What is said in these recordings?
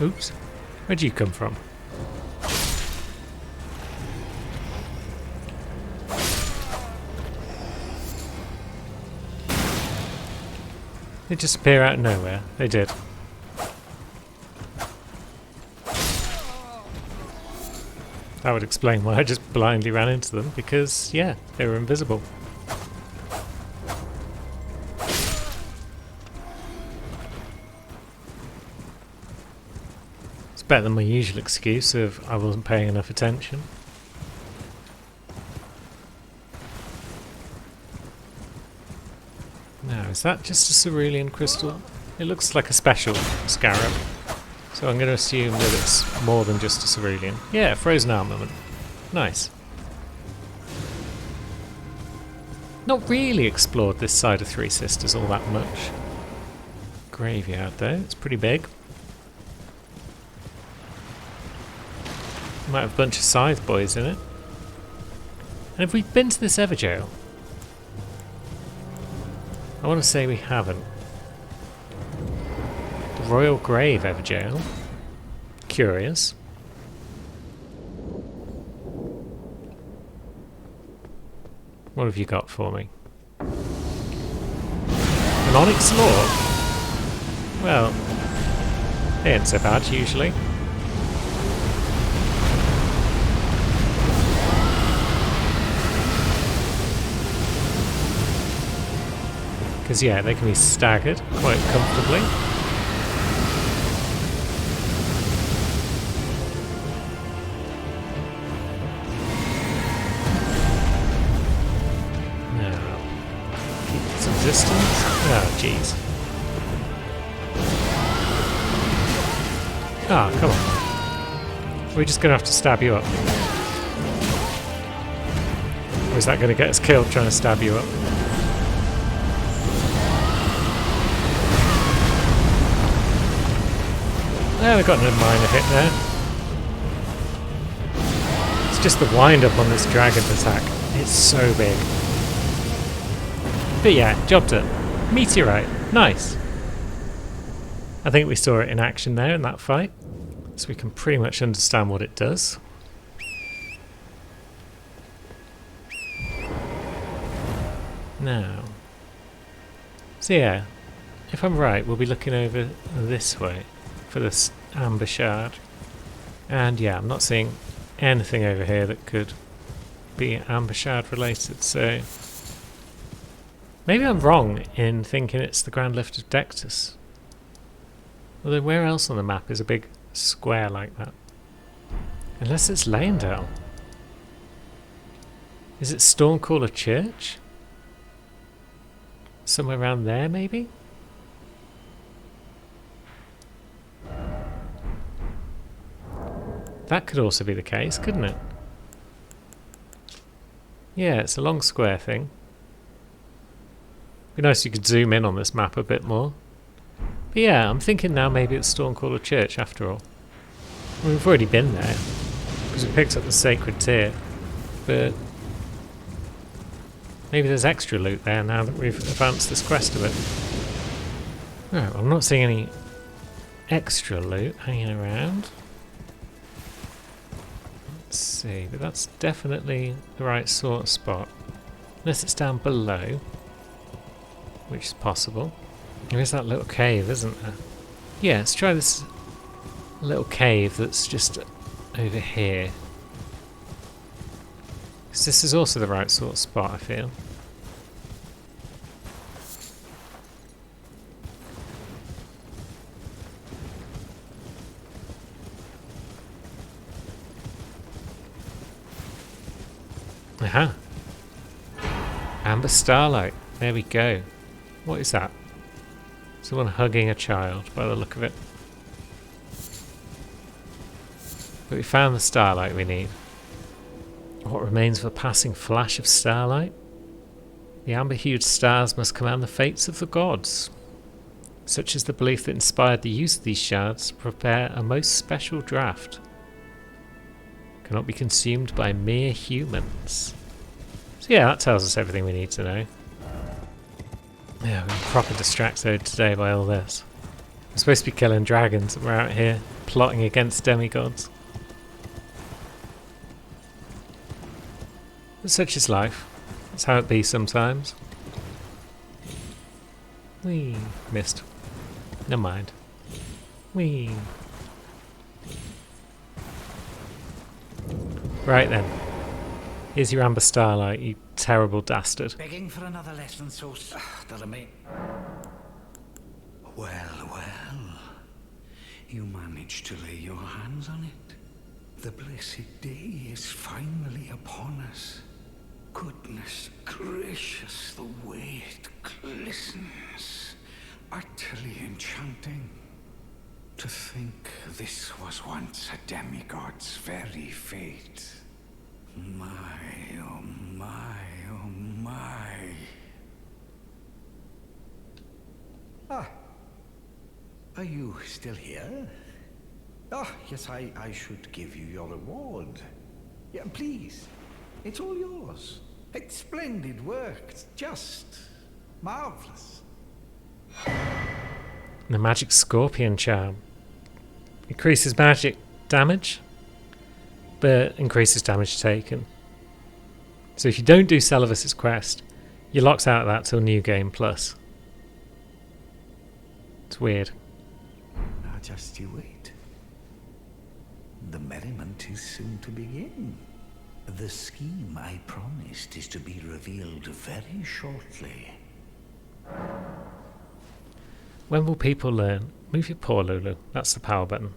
Oops. Where'd you come from? They just appear out of nowhere. They did. That would explain why I just blindly ran into them, because, yeah, they were invisible. It's better than my usual excuse of I wasn't paying enough attention. Now, is that just a cerulean crystal? It looks like a special scarab. So I'm going to assume that it's more than just a cerulean. Yeah, frozen armament. Nice. Not really explored this side of Three Sisters all that much. Graveyard though, it's pretty big. Might have a bunch of scythe boys in it. And have we been to this Evergaol? I want to say we haven't. The Royal Grave Evergaol. Curious. What have you got for me? An Onyx Lord? Well, they ain't so bad usually. Because yeah, they can be staggered quite comfortably. Now, keep its existence. Oh, jeez. Ah, come on. We're just going to have to stab you up. Or is that going to get us killed trying to stab you up? Yeah, we got a minor hit there. It's just the wind up on this dragon attack. It's so big. But yeah, job done. Meteorite. Nice. I think we saw it in action there in that fight. So we can pretty much understand what it does. Now. So yeah, if I'm right, we'll be looking over this way for this amber shard. And yeah, I'm not seeing anything over here that could be amber shard related, so maybe I'm wrong in thinking it's the Grand Lift of Dectus. Although where else on the map is a big square like that? Unless it's Leyndell. Is it Stormcaller Church? Somewhere around there maybe? That could also be the case, couldn't it? Yeah, it's a long square thing. Be nice if you could zoom in on this map a bit more. But yeah, I'm thinking now maybe it's Stormcaller Church after all. I mean, we've already been there, because we picked up the Sacred Tear. But maybe there's extra loot there now that we've advanced this quest a bit. Oh, I'm not seeing any extra loot hanging around. Let's see, but that's definitely the right sort of spot. Unless it's down below, which is possible. There is that little cave, isn't there? Yeah, let's try this little cave that's just over here. Because this is also the right sort of spot, I feel. Aha! Amber Starlight. There we go. What is that? Someone hugging a child, by the look of it. But we found the starlight we need. What remains of a passing flash of starlight? The amber-hued stars must command the fates of the gods. Such is the belief that inspired the use of these shards to prepare a most special draught. Cannot be consumed by mere humans. So yeah, that tells us everything we need to know. Yeah, we're proper distracted today by all this. We're supposed to be killing dragons and we're out here plotting against demigods. But such is life. That's how it be sometimes. Whee! Missed. Never mind. Whee! Right then. Here's your Amber Starlight, you terrible dastard. Begging for another lesson, so me. Well, well. You managed to lay your hands on it. The blessed day is finally upon us. Goodness gracious, the way it glistens. Utterly enchanting. To think this was once a demigod's very fate. My, oh my, oh my. Ah. Are you still here? Ah, yes, I should give you your reward. Yeah, please. It's all yours. It's splendid work. It's just marvelous. The magic scorpion charm. Increases magic damage, but increases damage taken. So if you don't do Celavis's quest, you're locked out of that till New Game Plus. It's weird. Now just you wait. The merriment is soon to begin. The scheme I promised is to be revealed very shortly. When will people learn? Move your paw, Lulu. That's the power button.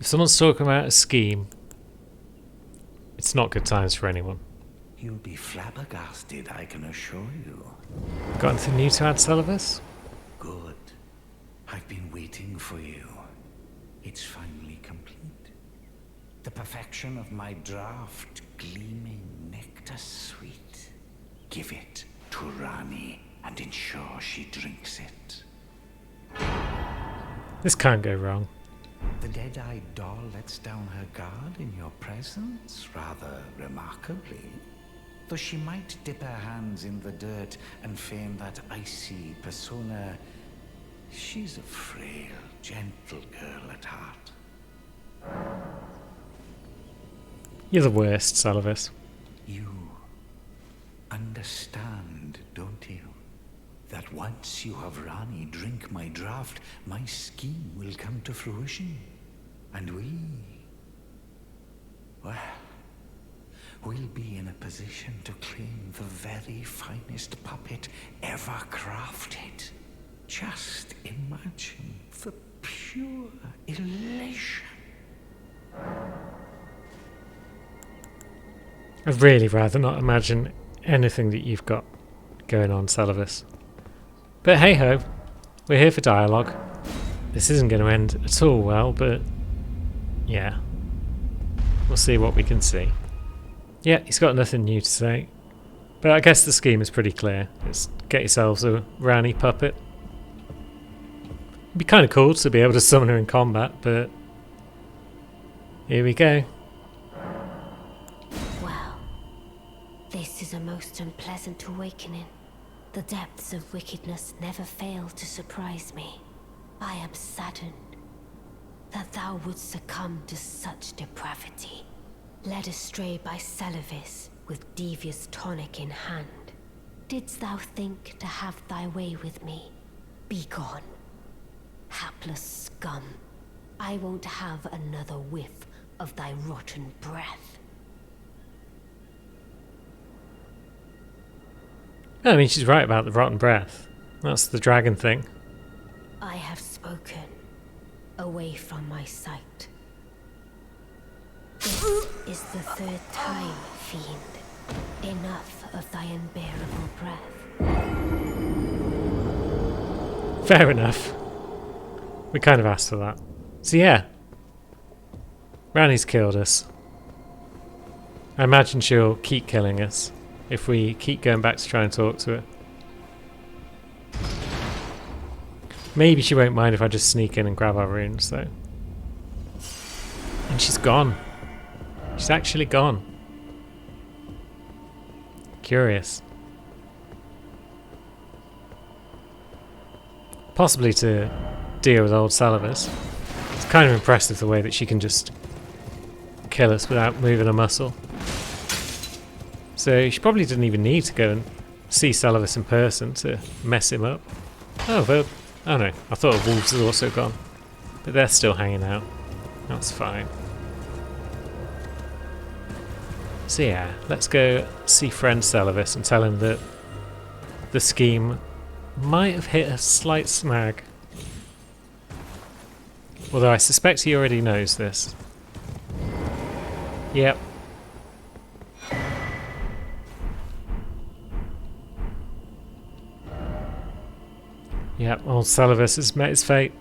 If someone's talking about a scheme, it's not good times for anyone. You'll be flabbergasted, I can assure you. Got anything new to add, Celavis? Good. I've been waiting for you. It's finally complete. The perfection of my draft, gleaming nectar sweet. Give it to Rani and ensure she drinks it. This can't go wrong. The dead-eyed doll lets down her guard in your presence, rather remarkably. Though she might dip her hands in the dirt and feign that icy persona, she's a frail, gentle girl at heart. You're the worst, Celavis. You understand, don't you? That once you have Rani drink my draft, my scheme will come to fruition. And well, we'll be in a position to claim the very finest puppet ever crafted. Just imagine the pure elation. I'd really rather not imagine anything that you've got going on, Celavis. But hey ho, we're here for dialogue. This isn't going to end at all well, but yeah. We'll see what we can see. Yeah, he's got nothing new to say. But I guess the scheme is pretty clear. It's get yourselves a Rani puppet. It'd be kind of cool to be able to summon her in combat, but here we go. Well, this is a most unpleasant awakening. The depths of wickedness never fail to surprise me. I am saddened that thou wouldst succumb to such depravity, led astray by Celavis with devious tonic in hand. Didst thou think to have thy way with me? Begone, hapless scum. I won't have another whiff of thy rotten breath. I mean, she's right about the rotten breath. That's the dragon thing. I have spoken. Away from my sight. This is the third time, fiend. Enough of thy unbearable breath. Fair enough. We kind of asked for that. So yeah. Rani's killed us. I imagine she'll keep killing us if we keep going back to try and talk to her. Maybe she won't mind if I just sneak in and grab our runes though. And she's gone. She's actually gone. possibly to deal with old Salavus. It's kind of impressive the way that she can just kill us without moving a muscle. So she probably didn't even need to go and see Salavus in person to mess him up. Oh, but oh no, I thought the wolves had also gone. But they're still hanging out. That's fine. So yeah, let's go see friend Salavus and tell him that the scheme might have hit a slight snag. Although I suspect he already knows this. Yep. Yep, old Salavus has met his fate.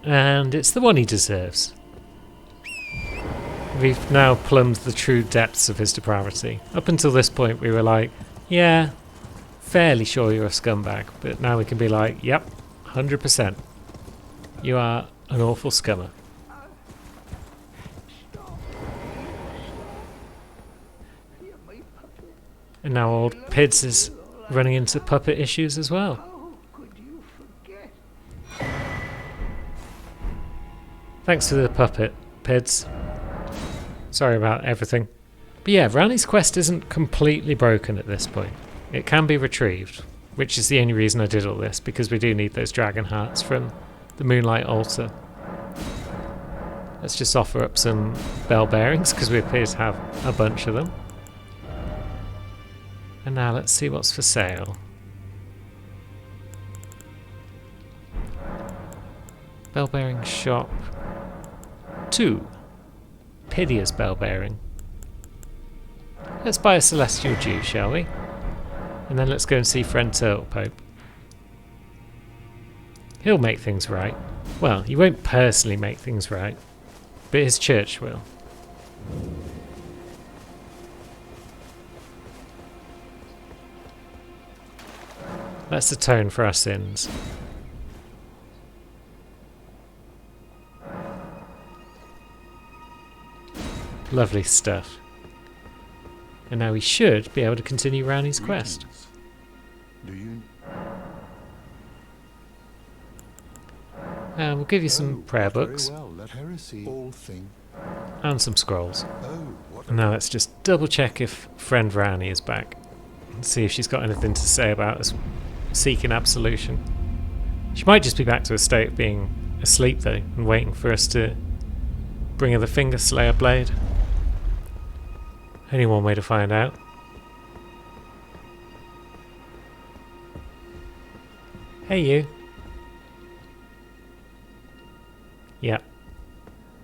And it's the one he deserves. We've now plumbed the true depths of his depravity. Up until this point we were like, yeah, fairly sure you're a scumbag. But now we can be like, yep, 100%. You are an awful scummer. And now old Pids is running into puppet issues as well. Thanks for the puppet, Pids. Sorry about everything. But yeah, Ranni's quest isn't completely broken at this point. It can be retrieved, which is the only reason I did all this, because we do need those dragon hearts from the Moonlight Altar. Let's just offer up some bell bearings, because we appear to have a bunch of them. And now let's see what's for sale. Bell bearing shop. 2. Pidia's bell bearing. Let's buy a Celestial Dew, shall we? And then let's go and see friend Turtlepope. He'll make things right. Well, he won't personally make things right, but his church will. Let's atone for our sins. Lovely stuff. And now we should be able to continue Ranni's quest. And we'll give you some prayer books. And some scrolls. And now let's just double check if friend Ranni is back. And see if she's got anything to say about us seeking absolution. She might just be back to a state of being asleep though, and waiting for us to bring her the Finger Slayer blade. Only one way to find out. Hey you. Yep.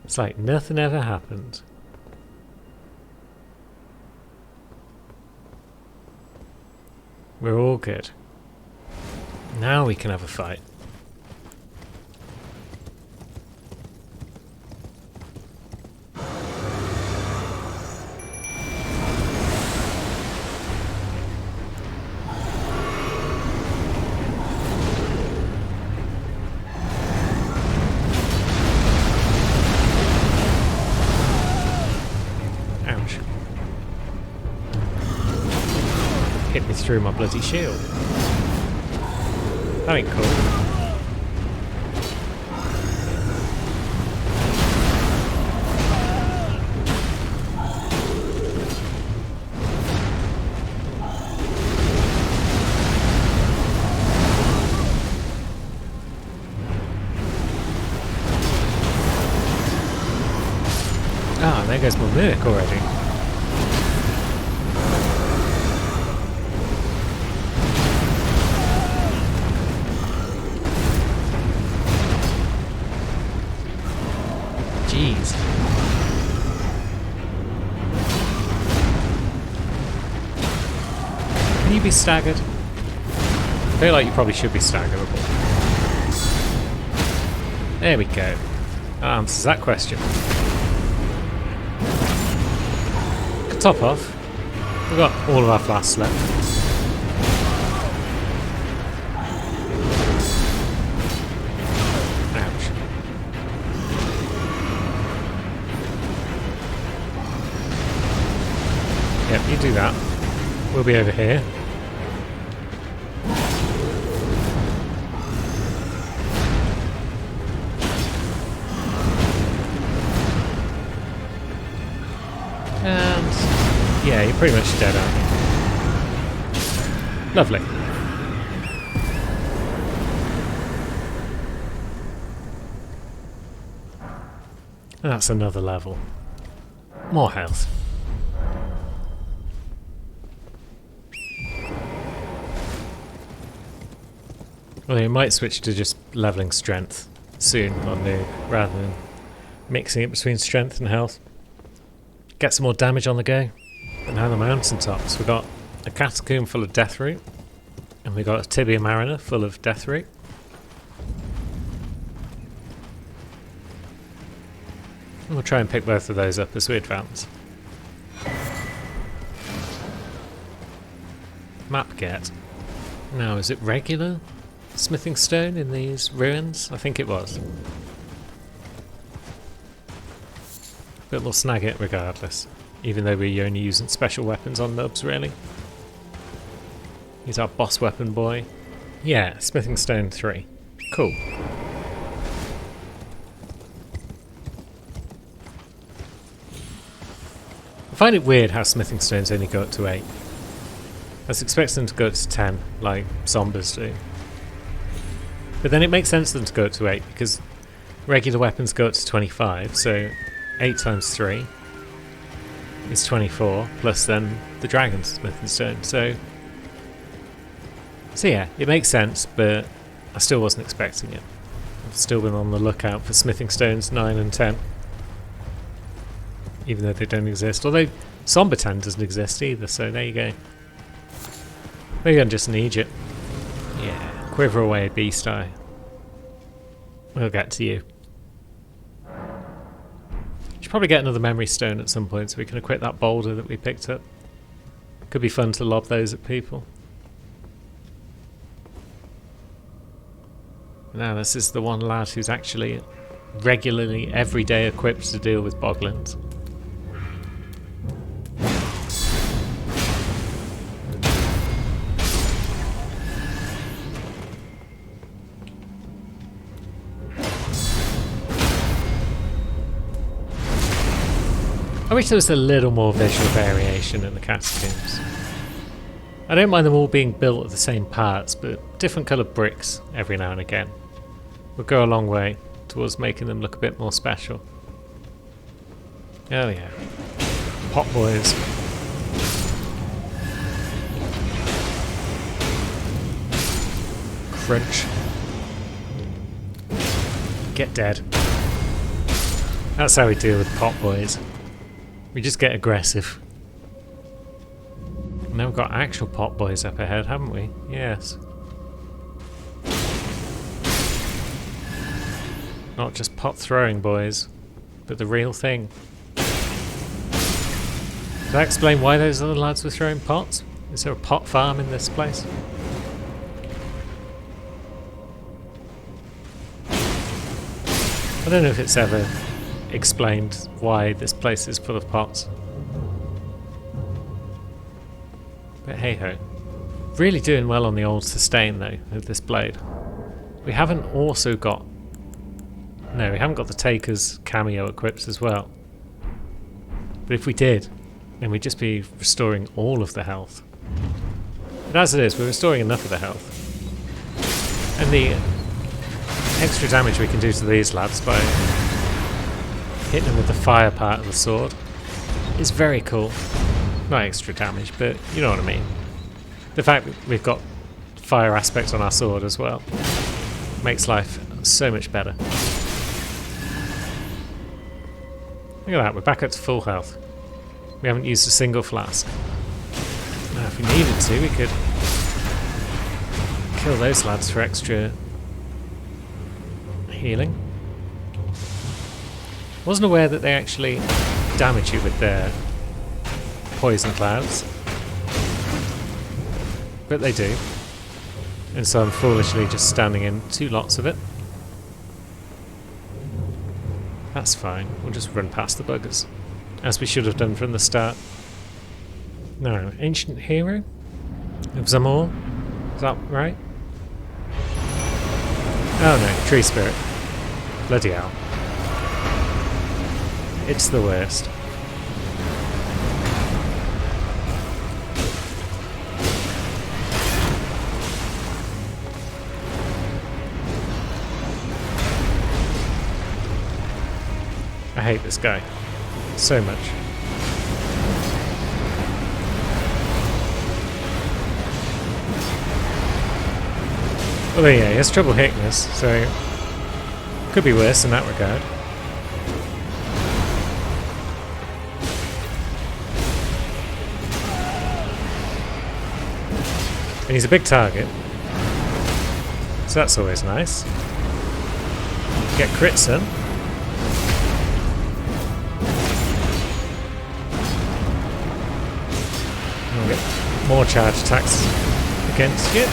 It's like nothing ever happened. We're all good. Now we can have a fight. Hit me through my bloody shield. That ain't cool. Ah, there goes my mimic already. Jeez. Can you be staggered? I feel like you probably should be staggerable. There we go. That answers that question. Top off. We've got all of our flasks left. Ouch. Yep, you do that. We'll be over here. Yeah, you're pretty much dead, aren't you? Lovely. And that's another level. More health. Well, you might switch to just leveling strength soon on Noob, rather than mixing it between strength and health. Get some more damage on the go. And now the mountaintops. We've got a catacomb full of Deathroot, and we've got a Tibia Mariner full of Deathroot. And we'll try and pick both of those up as we advance. Map get. Now, is it regular smithing stone in these ruins? I think it was. But we'll snag it regardless, even though we're only using special weapons on nubs, really. He's our boss weapon boy. Yeah, smithing stone 3. Cool. I find it weird how smithing stones only go up to 8. I was expecting them to go up to 10, like Zombers do. But then it makes sense for them to go up to 8, because regular weapons go up to 25, so 8 times 3 is 24, plus then the dragon's smithing stone. So yeah, it makes sense, but I still wasn't expecting it. I've still been on the lookout for smithing stones 9 and 10. Even though they don't exist. Although Somber 10 doesn't exist either, so there you go. Maybe I just need it. Yeah, quiver away, beast eye. We'll get to you. Should probably get another memory stone at some point so we can equip that boulder that we picked up. Could be fun to lob those at people. Now this is the one lad who's actually regularly every day equipped to deal with boglins. I wish there was a little more visual variation in the catacombs. I don't mind them all being built of the same parts, but different coloured bricks every now and again will go a long way towards making them look a bit more special. Oh yeah. Pot boys. Crunch. Get dead. That's how we deal with pot boys. We just get aggressive. Now we've got actual pot boys up ahead, haven't we? Yes. Not just pot throwing boys, but the real thing. Does that explain why those other lads were throwing pots? Is there a pot farm in this place? I don't know if it's ever explained why this place is full of pots. But hey ho. Really doing well on the old sustain though of this blade. We haven't also got... No, we haven't got the Taker's cameo equipped as well. But if we did, then we'd just be restoring all of the health. But as it is, we're restoring enough of the health. And the extra damage we can do to these lads by hitting them with the fire part of the sword is very cool. Not extra damage, but you know what I mean. The fact that we've got fire aspects on our sword as well makes life so much better. Look at that, we're back up to full health. We haven't used a single flask. Now if we needed to, we could kill those lads for extra healing. Wasn't aware that they actually damage you with their poison clouds, but they do, and so I'm foolishly just standing in 2 lots of it. That's fine, we'll just run past the buggers, as we should have done from the start. No, Ancient Hero of Zamor, is that right? Oh no, Tree Spirit. Bloody hell. It's the worst. hate this guy so much. Well, yeah, he has trouble hitting us, so could be worse in that regard. And he's a big target, so that's always nice. Get crits in. And we'll get more charge attacks against you.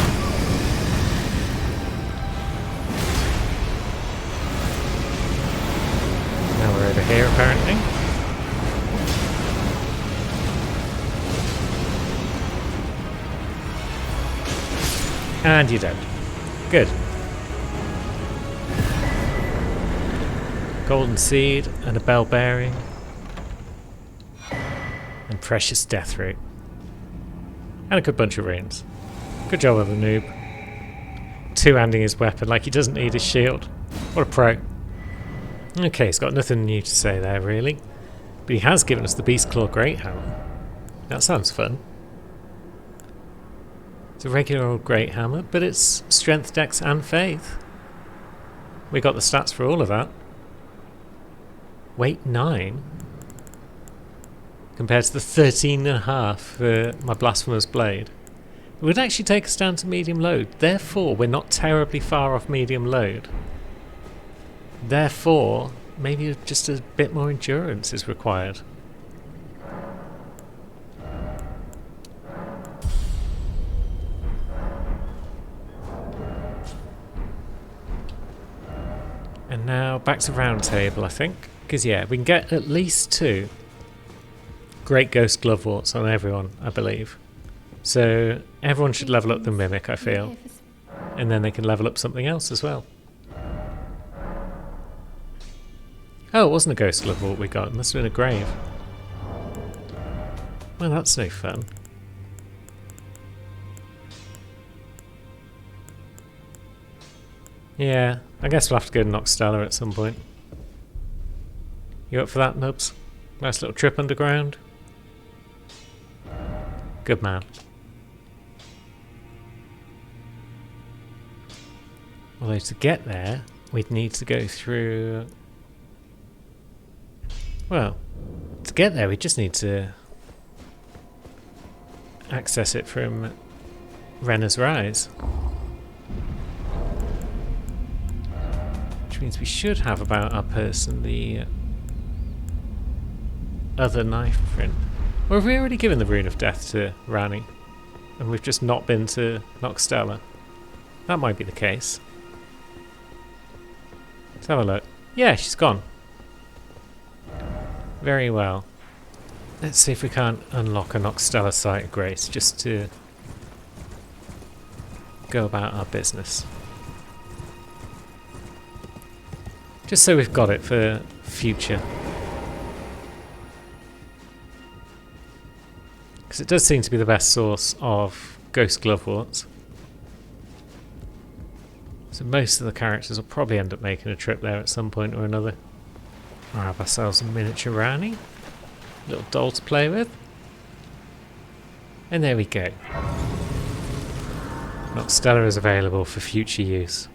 Now we're over here apparently. And you're dead. Good. Golden seed and a bell bearing. And precious death root. And a good bunch of runes. Good job of the noob. Two-handing his weapon like he doesn't need his shield. What a pro. Okay, he's got nothing new to say there really. But he has given us the Beastclaw Greathammer. That sounds fun. It's a regular old great hammer, but it's strength, dex, and faith. We got the stats for all of that. Weight 9 compared to the 13.5 for my blasphemous blade. It would actually take us down to medium load. Therefore, we're not terribly far off medium load. Therefore, maybe just a bit more endurance is required. And now back to round table, I think. Because yeah, we can get at least 2 Great Ghost Gloveworts on everyone, I believe. So everyone should level up the Mimic, I feel. And then they can level up something else as well. Oh, it wasn't a Ghost Glovewort we got. It must have been a Grave. Well, that's no fun. Yeah, I guess we'll have to go to Noxtella at some point. You up for that, Nubs? Nice little trip underground. Good man. Although to get there, we'd need to go through... Well, to get there we just need to access it from Renna's Rise. Which means we should have about our person the other knife print. Or have we already given the Rune of Death to Ranni? And we've just not been to Noxtella? That might be the case. Let's have a look. Yeah, she's gone. Very well. Let's see if we can't unlock a Noxtella Site of Grace just to go about our business. Just so we've got it for future. Because it does seem to be the best source of Ghost Gloveworts. So most of the characters will probably end up making a trip there at some point or another. We'll have ourselves a miniature Ranni. Little doll to play with. And there we go. Noxtella is available for future use.